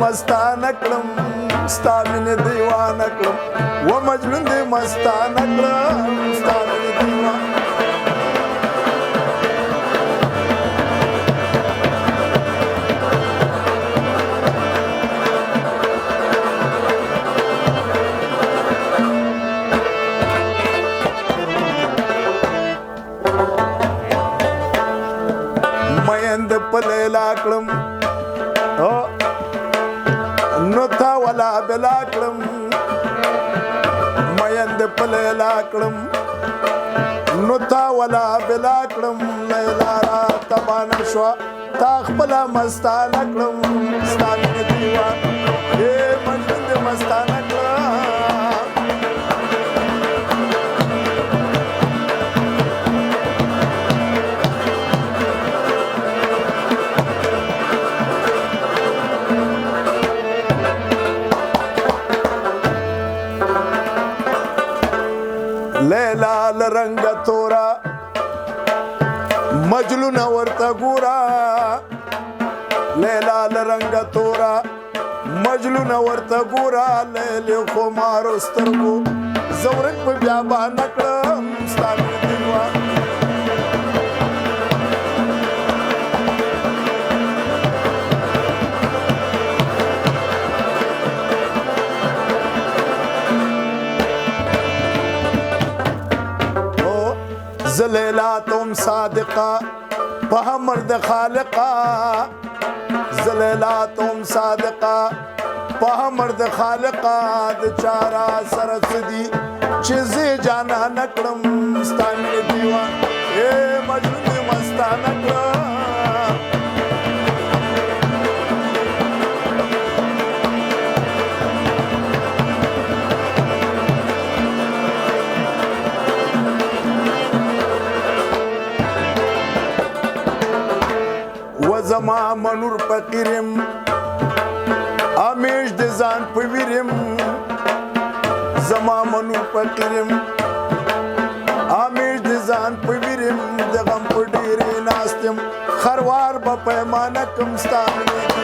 مستانه کړم ستا مینې دیوانه کړم و مجنون دې مستانه کړم ستا مینې دیوانه مېند په لیلا کړم نو تا ولا بلا کړم مېند په لیلا کړم نو تا ولا بلا کړم لیلا را تبانه شو تا خپل مستانه کړم ستا مینې دیوانه اے مجنون دې مستانه کړم لیلا لرنگ تورا مجنون ورته ګورا لیلا لرنگ تورا مجنون ورته ګورا لیلی خمار سترګو زورک په بیابان کړم ستا مینې دیوانه زلیلا تم صادقہ په مرد خالقہ زلیلا تم صادقہ په مرد خالقہ د چارا سرسدی چیزی جانا نکړم ستا مینې دیوانه اے مجنون دې مستانه کړم زما منور فقیرم امیش د ځان په ویرم زما منور فقیرم امیش د ځان په ویرم د غم په ډېرې ناستم خروار به پیمانه کم ستا مینې